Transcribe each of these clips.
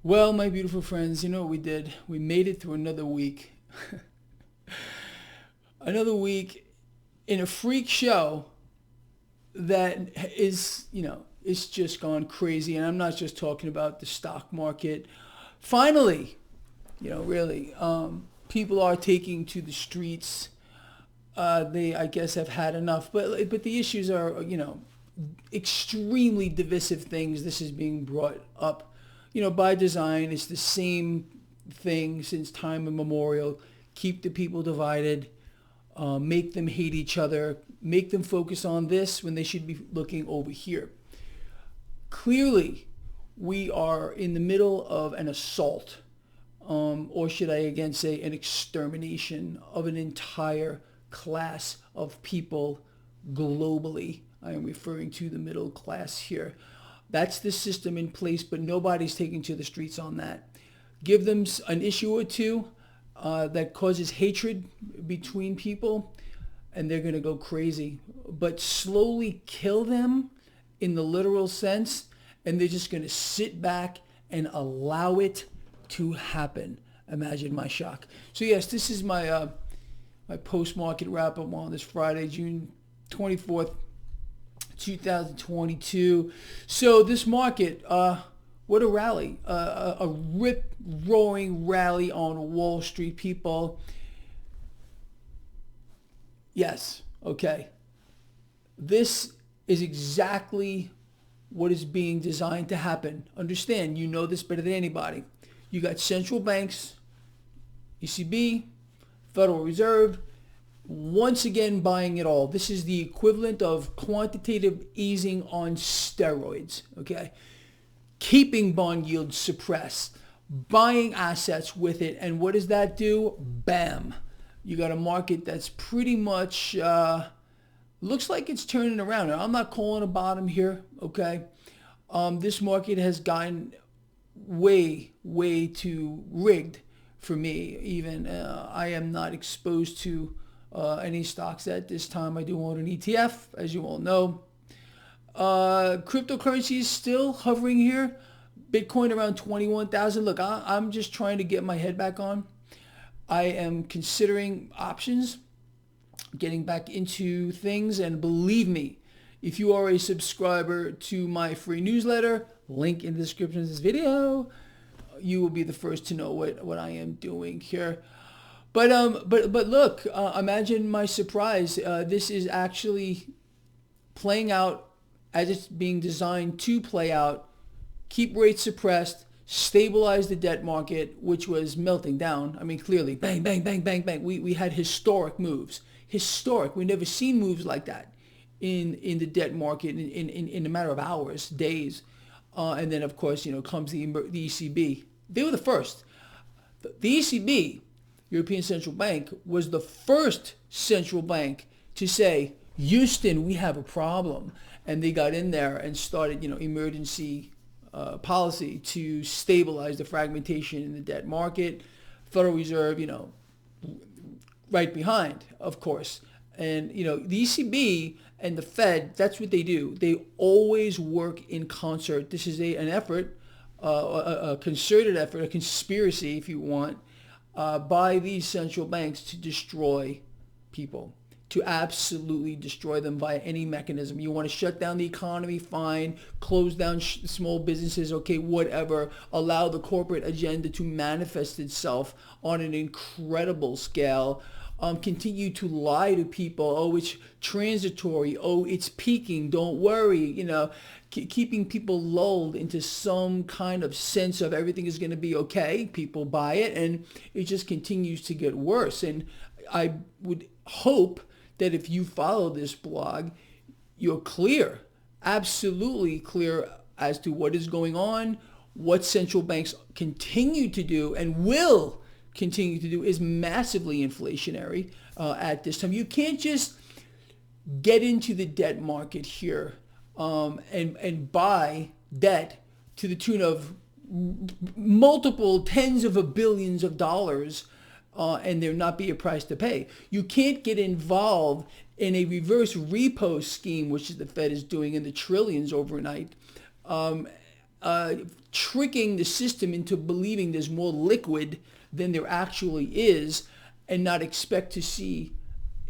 Well, my beautiful friends, you know what we did? We made it through another week. Another week in a freak show that is, it's just gone crazy. And I'm not just talking about the stock market. Finally, really, people are taking to the streets. They, I guess, have had enough. But the issues are, extremely divisive things. This is being brought up, by design. It's the same thing since time immemorial. Keep the people divided, make them hate each other, make them focus on this when they should be looking over here. Clearly, we are in the middle of an assault, or should I again say an extermination of an entire class of people globally. I am referring to the middle class here. That's the system in place, but nobody's taking to the streets on that. Give them an issue or two that causes hatred between people, and they're going to go crazy. But slowly kill them in the literal sense, and they're just going to sit back and allow it to happen. Imagine my shock. So yes, this is my post-market wrap-up on this Friday, June 24th, 2022. So this market, what a rally, a rip-roaring rally on Wall Street, people. Yes, okay. This is exactly what is being designed to happen. Understand, you know this better than anybody. You got central banks, ECB, Federal Reserve, once again buying it all. This is the equivalent of quantitative easing on steroids, okay? Keeping bond yields suppressed, buying assets with it, and what does that do? Bam. You got a market that's pretty much, looks like it's turning around. Now, I'm not calling a bottom here, okay? This market has gotten way too rigged for me. Even I am not exposed to any stocks at this time. I do own an ETF, as you all know. Cryptocurrency is still hovering here. Bitcoin around 21,000. Look, I'm just trying to get my head back on. I am considering options, getting back into things, and believe me, if you are a subscriber to my free newsletter, link in the description of this video, you will be the first to know what I am doing here. But look, imagine my surprise. This is actually playing out as it's being designed to play out. Keep rates suppressed, stabilize the debt market, which was melting down. I mean, clearly, bang, bang, bang, bang, bang. We had historic moves. Historic. We've never seen moves like that in the debt market in a matter of hours, days. And then, of course, comes the ECB. They were the first. The ECB, European Central Bank, was the first central bank to say, Houston, we have a problem. And they got in there and started, emergency policy to stabilize the fragmentation in the debt market. Federal Reserve, right behind, of course. And, the ECB and the Fed, that's what they do. They always work in concert. This is an effort, a concerted effort, a conspiracy, if you want, by these central banks to destroy people, to absolutely destroy them via any mechanism. You want to shut down the economy, fine. Close down small businesses, okay, whatever. Allow the corporate agenda to manifest itself on an incredible scale. Continue to lie to people. Oh, it's transitory. Oh, it's peaking. Don't worry. Keeping people lulled into some kind of sense of everything is going to be okay. People buy it, and it just continues to get worse. And I would hope that if you follow this blog, you're clear, absolutely clear as to what is going on, what central banks continue to do and will continue to do is massively inflationary at this time. You can't just get into the debt market here and buy debt to the tune of multiple tens of billions of dollars and there not be a price to pay. You can't get involved in a reverse repo scheme, which the Fed is doing in the trillions overnight, tricking the system into believing there's more liquid than there actually is, and not expect to see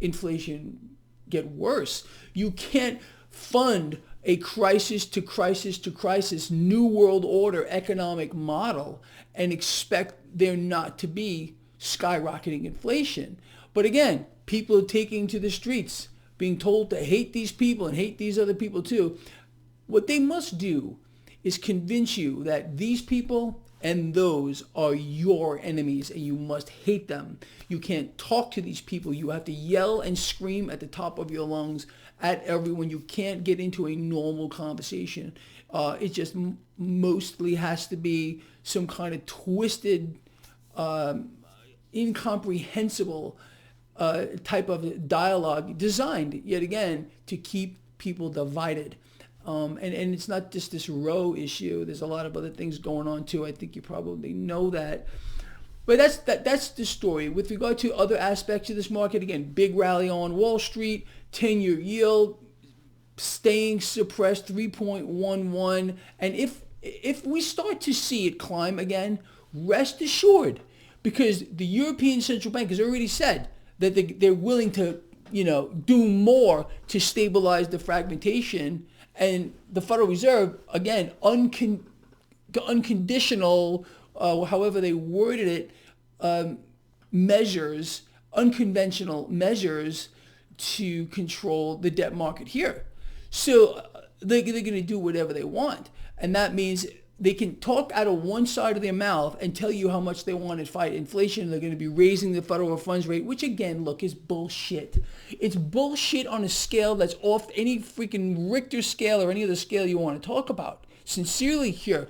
inflation get worse. You can't fund a crisis to crisis to crisis new world order economic model and expect there not to be skyrocketing inflation. But again, people are taking to the streets, being told to hate these people and hate these other people too. What they must do is convince you that these people and those are your enemies and you must hate them. You can't talk to these people. You have to yell and scream at the top of your lungs at everyone. You can't get into a normal conversation. It just mostly has to be some kind of twisted, incomprehensible type of dialogue designed, yet again, to keep people divided. And it's not just this Roe issue. There's a lot of other things going on too. I think you probably know that. But that's the story. With regard to other aspects of this market, again, big rally on Wall Street, 10-year yield staying suppressed 3.11. And if we start to see it climb again, rest assured, because the European Central Bank has already said that they're willing to, do more to stabilize the fragmentation. And the Federal Reserve, again, unconditional, however they worded it, measures, unconventional measures to control the debt market here. So they're going to do whatever they want. And that means they can talk out of one side of their mouth and tell you how much they want to fight inflation. They're going to be raising the federal funds rate, which again, look, is bullshit. It's bullshit on a scale that's off any freaking Richter scale or any other scale you want to talk about. Sincerely here.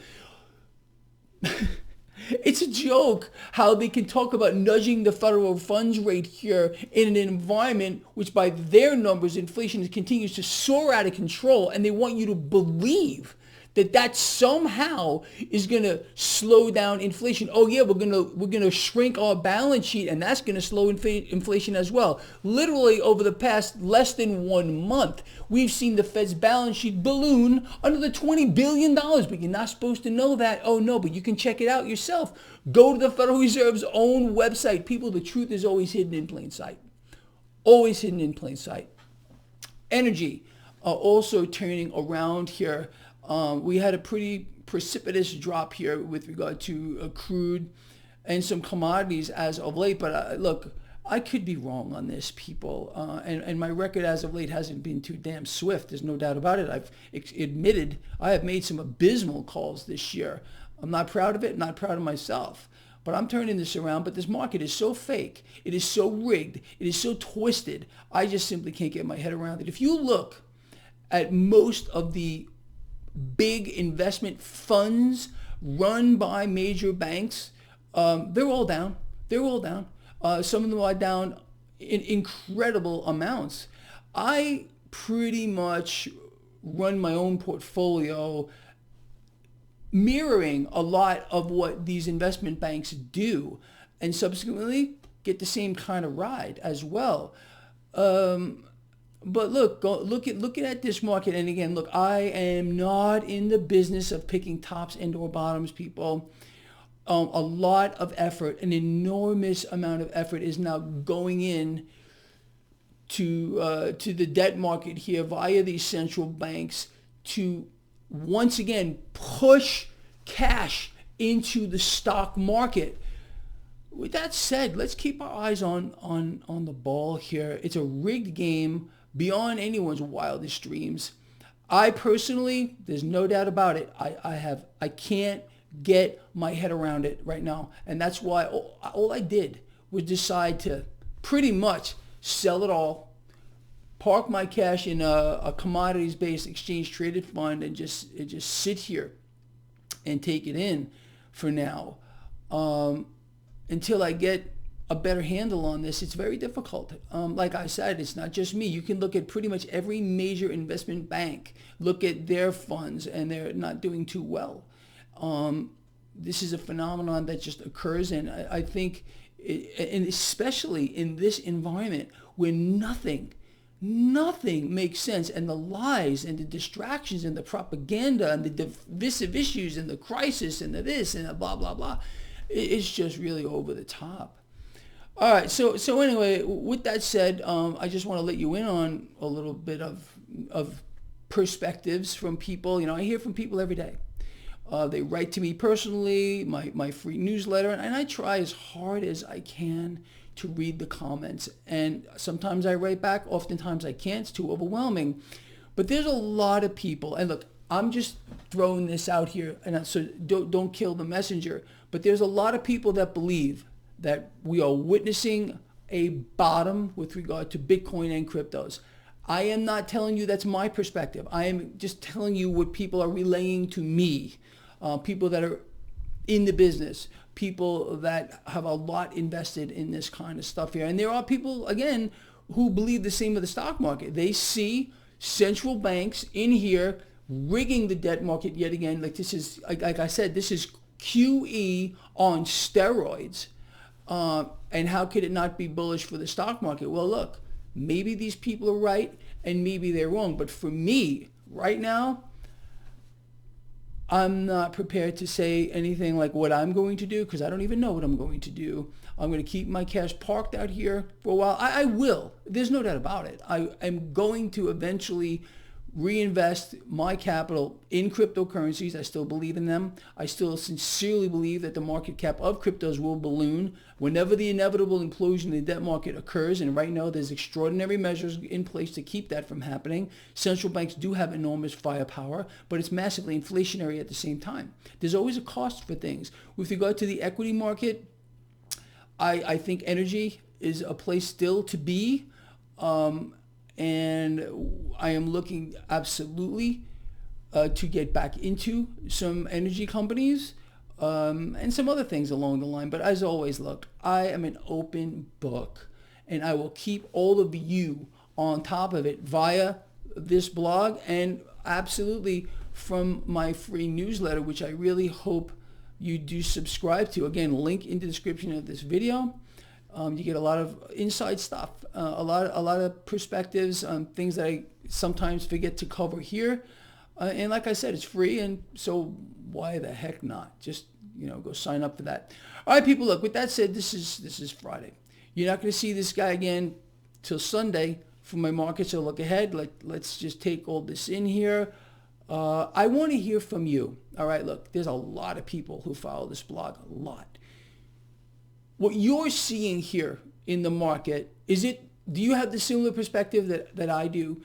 It's a joke how they can talk about nudging the federal funds rate here in an environment which by their numbers, inflation continues to soar out of control, and they want you to believe that somehow is going to slow down inflation. Oh yeah, we're going to shrink our balance sheet, and that's going to slow inflation as well. Literally over the past less than 1 month, we've seen the Fed's balance sheet balloon another $20 billion, but you're not supposed to know that. Oh no, but you can check it out yourself. Go to the Federal Reserve's own website. People, the truth is always hidden in plain sight. Always hidden in plain sight. Energy also turning around here. We had a pretty precipitous drop here with regard to crude and some commodities as of late. But look, I could be wrong on this, people. And my record as of late hasn't been too damn swift. There's no doubt about it. I've admitted I have made some abysmal calls this year. I'm not proud of it, not proud of myself. But I'm turning this around. But this market is so fake. It is so rigged. It is so twisted. I just simply can't get my head around it. If you look at most of the big investment funds run by major banks, they're all down. They're all down. Some of them are down in incredible amounts. I pretty much run my own portfolio mirroring a lot of what these investment banks do, and subsequently get the same kind of ride as well. But look, looking at this market, and again, look, I am not in the business of picking tops and or bottoms, people. A lot of effort, an enormous amount of effort is now going in to the debt market here via these central banks to once again push cash into the stock market. With that said, let's keep our eyes on the ball here. It's a rigged game beyond anyone's wildest dreams. I personally, there's no doubt about it, I can't get my head around it right now. And that's why all I did was decide to pretty much sell it all, park my cash in a commodities-based exchange-traded fund, and just sit here and take it in for now. Until I get a better handle on this, it's very difficult. Like I said, it's not just me. You can look at pretty much every major investment bank, look at their funds, and they're not doing too well. This is a phenomenon that just occurs, and I think, and especially in this environment where nothing Nothing makes sense. And the lies and the distractions and the propaganda and the divisive issues and the crisis and the this and the blah, blah, blah. It's just really over the top. All right. So anyway, with that said, I just want to let you in on a little bit of perspectives from people. I hear from people every day. They write to me personally, my free newsletter, and I try as hard as I can to read the comments. And sometimes I write back, oftentimes I can't. It's too overwhelming. But there's a lot of people, and look, I'm just throwing this out here, and so don't kill the messenger. But there's a lot of people that believe that we are witnessing a bottom with regard to Bitcoin and cryptos. I am not telling you that's my perspective. I am just telling you what people are relaying to me. People that are in the business, people that have a lot invested in this kind of stuff here. And there are people, again, who believe the same of the stock market. They see central banks in here rigging the debt market yet again. Like this is, like I said, this is QE on steroids. And how could it not be bullish for the stock market? Well, look, maybe these people are right and maybe they're wrong. But for me, right now, I'm not prepared to say anything like what I'm going to do because I don't even know what I'm going to do. I'm going to keep my cash parked out here for a while. I will. There's no doubt about it. I am going to eventually reinvest my capital in cryptocurrencies. I still believe in them. I still sincerely believe that the market cap of cryptos will balloon whenever the inevitable implosion in the debt market occurs. And right now there's extraordinary measures in place to keep that from happening. Central banks do have enormous firepower, but it's massively inflationary at the same time. There's always a cost for things. With regard to the equity market, I think energy is a place still to be. And I am looking absolutely to get back into some energy companies and some other things along the line. But as always, look, I am an open book, and I will keep all of you on top of it via this blog and absolutely from my free newsletter, which I really hope you do subscribe to. Again, link in the description of this video. You get a lot of inside stuff, a lot of perspectives on things that I sometimes forget to cover here. And like I said, it's free, and so why the heck not? Just go sign up for that. All right, people. Look. With that said, this is Friday. You're not going to see this guy again till Sunday for my market. So look ahead. Let's just take all this in here. I want to hear from you. All right. Look, there's a lot of people who follow this blog. A lot. What you're seeing here in the market, do you have the similar perspective that I do?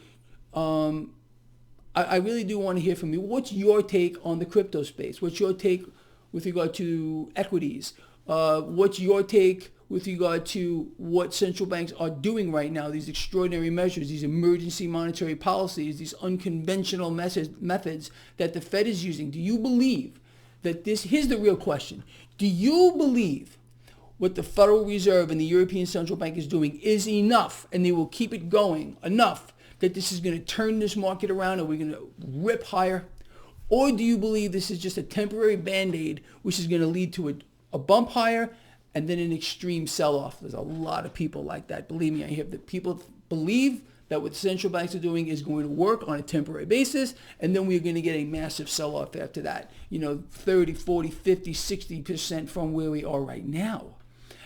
I really do want to hear from you. What's your take on the crypto space? What's your take with regard to equities? What's your take with regard to what central banks are doing right now, these extraordinary measures, these emergency monetary policies, these unconventional methods that the Fed is using? Do you believe that here's the real question. Do you believe what the Federal Reserve and the European Central Bank is doing is enough, and they will keep it going enough that this is going to turn this market around and we're going to rip higher? Or do you believe this is just a temporary Band-Aid which is going to lead to a bump higher and then an extreme sell-off? There's a lot of people like that. Believe me, I hear that people believe that what central banks are doing is going to work on a temporary basis, and then we're going to get a massive sell-off after that. 30, 40, 50, 60% from where we are right now.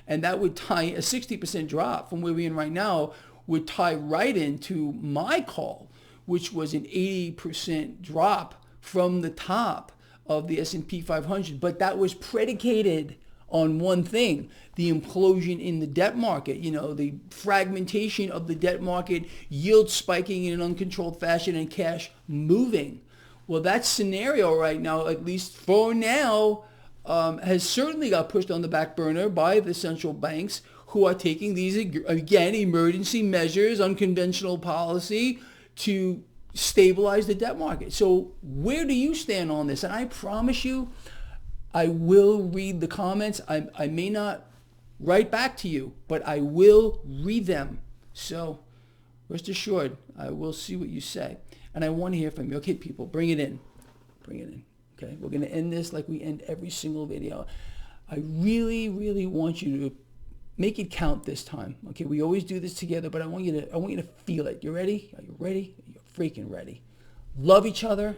And that would tie a 60% drop from where we're in right now would tie right into my call, which was an 80% drop from the top of the S&P 500. But that was predicated on one thing, the implosion in the debt market, the fragmentation of the debt market, yield spiking in an uncontrolled fashion, and cash moving. Well, that scenario right now, at least for now, has certainly got pushed on the back burner by the central banks, who are taking these, again, emergency measures, unconventional policy to stabilize the debt market. So where do you stand on this? And I promise you, I will read the comments. I may not write back to you, but I will read them. So rest assured, I will see what you say. And I want to hear from you. Okay, people, bring it in. Bring it in. Okay, we're going to end this like we end every single video. I really, really want you to Make it count this time. Okay, we always do this together, but I want you to feel it. You ready? Are you ready? You're freaking ready. Love each other,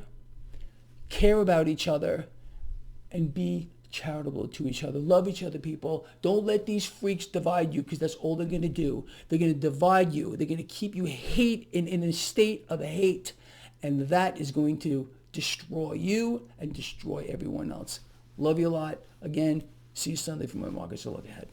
care about each other, and be charitable to each other. Love each other, people. Don't let these freaks divide you, because that's all they're going to do. They're going to divide you. They're going to keep you in a state of hate, and that is going to destroy you and destroy everyone else. Love you a lot. Again, see you Sunday for my markets. I love you ahead.